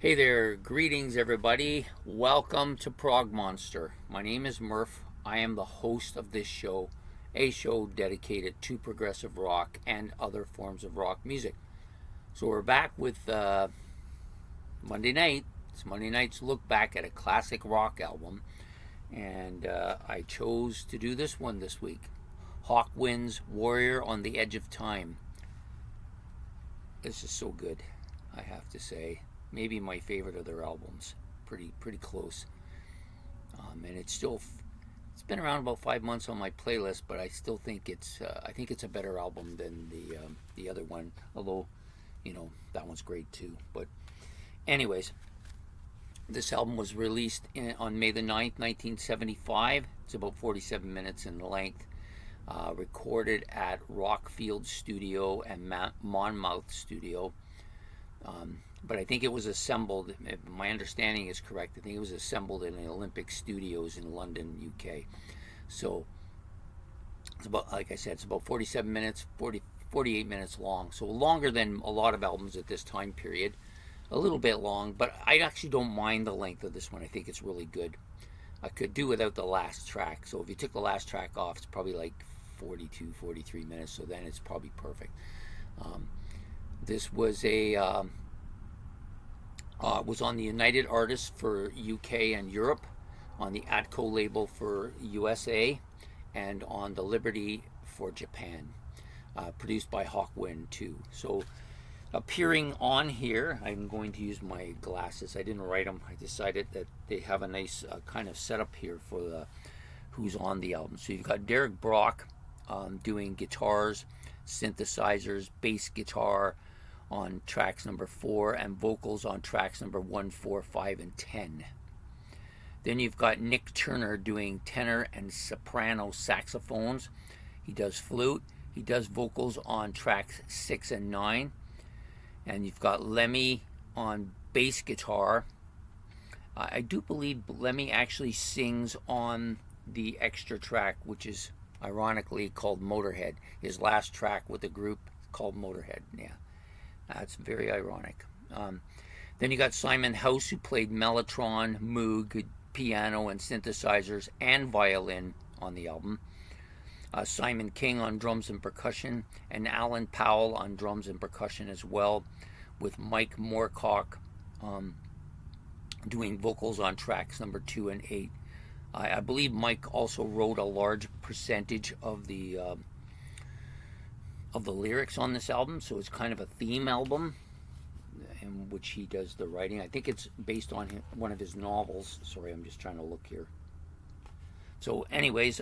Hey there, greetings everybody. Welcome to Prog Monster. My name is Murph. I am the host of this show, a show dedicated to progressive rock and other forms of rock music. So we're back with Monday night. It's Monday night's look back at a classic rock album, and I chose to do this one this week. Hawkwind's Worrier on the Edge of Time. This is so good, I have to say. Maybe my favorite of their albums. Pretty close. And it's been around about 5 months on my playlist, but I still think it's a better album than the other one. Although, that one's great too. But anyways, this album was released on May the 9th, 1975. It's about 47 minutes in length. Recorded at Rockfield Studio and Monmouth Studio. But I think it was assembled, if my understanding is correct, I think it was assembled in the Olympic Studios in London, UK. So it's about, like I said, it's about 47 minutes, 48 minutes long. So longer than a lot of albums at this time period. A little bit long, but I actually don't mind the length of this one. I think it's really good. I could do without the last track. So if you took the last track off, it's probably like 42, 43 minutes. So then it's probably perfect. This was was on the United Artists for UK and Europe, on the Atco label for USA, and on the Liberty for Japan. Produced by Hawkwind too. So appearing on here, I'm going to use my glasses. I didn't write them. I decided that they have a nice kind of setup here for the who's on the album. So you've got Derek Brock doing guitars, synthesizers, bass guitar on tracks number 4, and vocals on tracks number 1, 4, 5, and 10. Then you've got Nick Turner doing tenor and soprano saxophones. He does flute. He does vocals on tracks 6 and 9. And you've got Lemmy on bass guitar. I do believe Lemmy actually sings on the extra track, which is ironically called Motorhead. His last track with the group called Motorhead. Yeah. That's very ironic. Then you got Simon House, who played mellotron, moog, piano, and synthesizers, and violin on the album. Simon King on drums and percussion, and Alan Powell on drums and percussion as well, with Mike Moorcock doing vocals on tracks number 2 and 8. I believe Mike also wrote a large percentage of the lyrics on this album, so it's kind of a theme album in which he does the writing. I think it's based on one of his novels. Sorry, I'm just trying to look here. So anyways,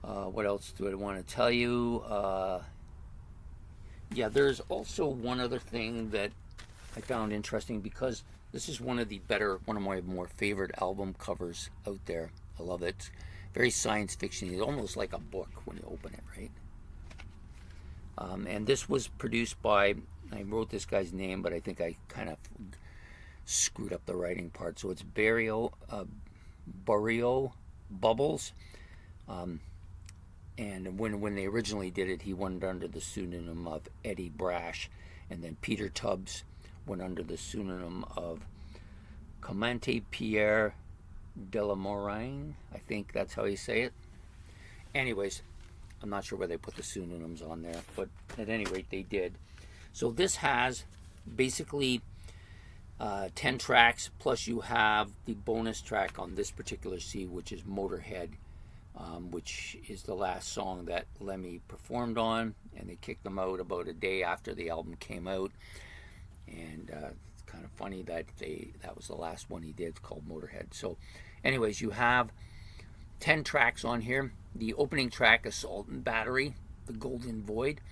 what else do I want to tell you? Yeah, there's also one other thing that I found interesting, because this is one of my more favorite album covers out there. I love it. Very science fiction. It's almost like a book when you open it, right? And this was produced by, I wrote this guy's name, but I think I kind of screwed up the writing part. So it's Barrio Bubbles. And when they originally did it, he went under the pseudonym of Eddie Brash. And then Peter Tubbs went under the pseudonym of Comante Pierre Delamorine. I think that's how you say it. Anyways, I'm not sure where they put the pseudonyms on there, but at any rate, they did. So this has basically 10 tracks, plus you have the bonus track on this particular CD, which is Motorhead, which is the last song that Lemmy performed on, and they kicked them out about a day after the album came out. And it's kind of funny that that was the last one he did. It's called Motorhead. So anyways, you have 10 tracks on here. The opening track, Assault and Battery, The Golden Void.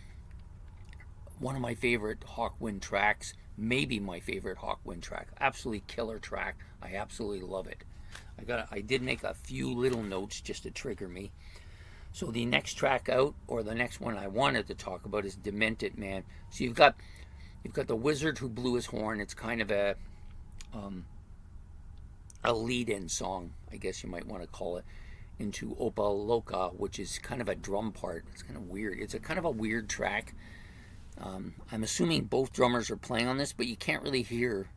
One of my favorite Hawkwind tracks, maybe my favorite Hawkwind track. Absolutely killer track. I absolutely love it. I did make a few little notes just to trigger me. So the next track out, or the next one I wanted to talk about, is Demented Man. So you've got the wizard who blew his horn. It's kind of a lead-in song, I guess you might want to call it, into Opa Loca, which is kind of a drum part. It's kind of weird. It's a kind of a weird track. I'm assuming both drummers are playing on this, but you can't really hear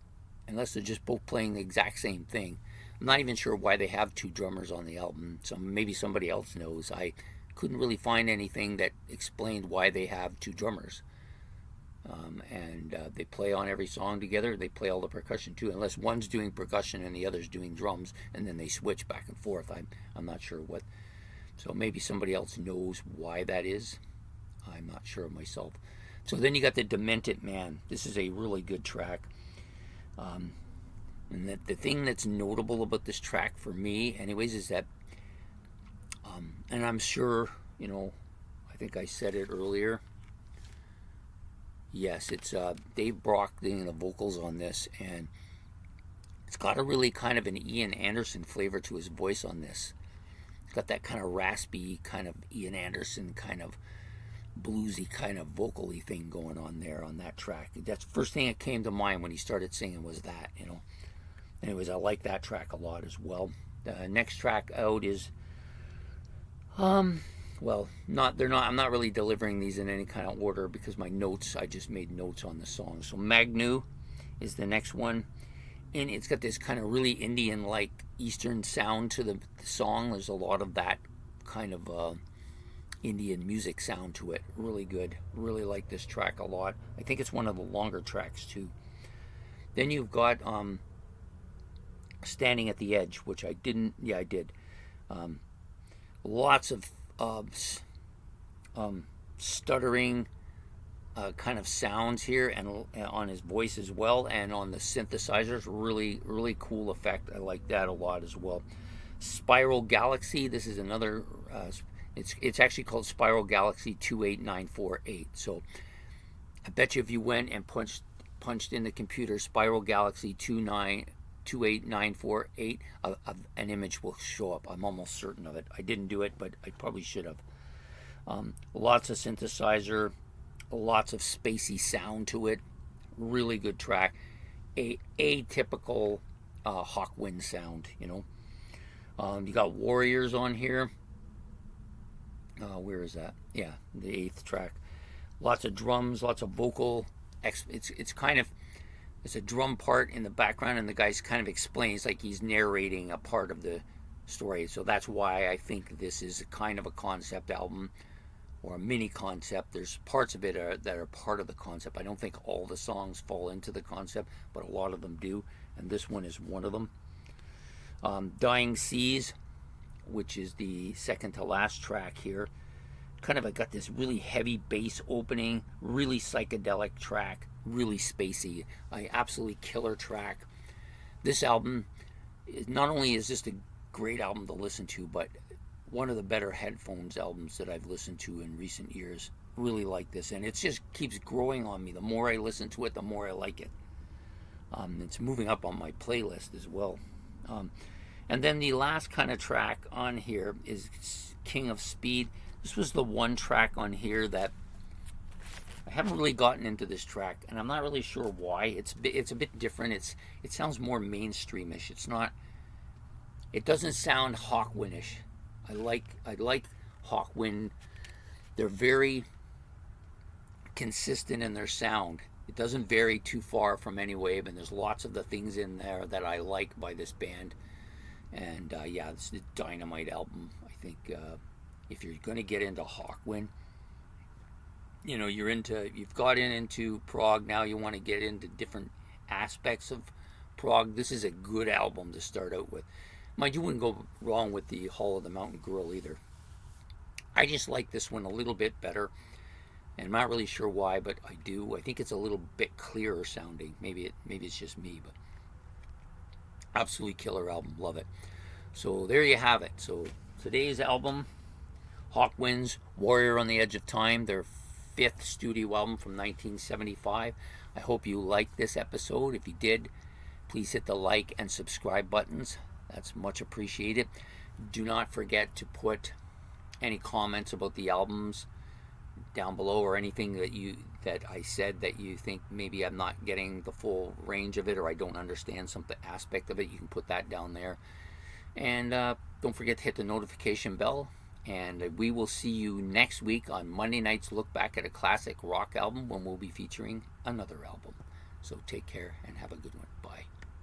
unless they're just both playing the exact same thing. I'm not even sure why they have two drummers on the album, so maybe somebody else knows. I couldn't really find anything that explained why they have two drummers. And they play on every song together. They play all the percussion too, unless one's doing percussion and the other's doing drums, and then they switch back and forth. I'm not sure what. So maybe somebody else knows why that is. I'm not sure myself. So then you got the Demented Man. This is a really good track. And the thing that's notable about this track for me, anyways, is that, and I'm sure, I think I said it earlier. Yes, it's Dave Brock doing the vocals on this, and it's got a really kind of an Ian Anderson flavor to his voice on this. It's got that kind of raspy, kind of Ian Anderson, kind of bluesy, kind of vocally thing going on there on that track. That's the first thing that came to mind when he started singing was that, Anyways, I like that track a lot as well. The next track out is, I'm not really delivering these in any kind of order because my notes, I just made notes on the song. So Magnu is the next one, and it's got this kind of really Indian-like Eastern sound to the song. There's a lot of that kind of Indian music sound to it. Really good. Really like this track a lot. I think it's one of the longer tracks too. Then you've got Standing at the Edge, which I didn't. Yeah, I did. Lots of stuttering kind of sounds here, and on his voice as well, and on the synthesizers. Really, really cool effect. I like that a lot as well. Spiral Galaxy. This is another. It's actually called Spiral Galaxy 28948. So I bet you if you went and punched in the computer Spiral Galaxy 28948, an image will show up. I'm almost certain of it. I didn't do it, but I probably should have. Lots of synthesizer, lots of spacey sound to it. Really good track. A atypical Hawkwind sound, You got Warriors on here. Where is that? Yeah, the 8th track. Lots of drums, lots of vocal. It's kind of, it's a drum part in the background, and the guy's kind of explains like he's narrating a part of the story. So that's why I think this is a kind of a concept album or a mini concept. There's parts of it that are part of the concept. I don't think all the songs fall into the concept, but a lot of them do, and this one is one of them. Dying Seas, which is the second to last track here. Kind of got this really heavy bass opening, really psychedelic track, really spacey. Absolutely killer track. This album, not only is this a great album to listen to, but one of the better headphones albums that I've listened to in recent years. Really like this, and it just keeps growing on me. The more I listen to it, the more I like it. It's moving up on my playlist as well. And then the last kind of track on here is King of Speed. This was the one track on here that I haven't really gotten into this track, and I'm not really sure why. It's a bit different. It sounds more mainstreamish. It doesn't sound Hawkwindish. I like Hawkwind. They're very consistent in their sound. It doesn't vary too far from any wave, and there's lots of the things in there that I like by this band. And yeah, this is a dynamite album. I think if you're going to get into Hawkwind, you've gotten into prog, now you want to get into different aspects of prog. This is a good album to start out with. Mind you, wouldn't go wrong with the Hall of the Mountain Girl either. I just like this one a little bit better, and I'm not really sure why, but I do. I think it's a little bit clearer sounding. Maybe it's just me, but absolutely killer album. Love it. So there you have it. So today's album, Hawkwind's Worrier on the Edge of Time, their 5th studio album from 1975. I hope you liked this episode. If you did, please hit the like and subscribe buttons. That's much appreciated. Do not forget to put any comments about the albums down below, or anything that I said that you think maybe I'm not getting the full range of it, or I don't understand some aspect of it. You can put that down there. And don't forget to hit the notification bell. And we will see you next week on Monday night's Look Back at a Classic Rock Album, when we'll be featuring another album. So take care and have a good one.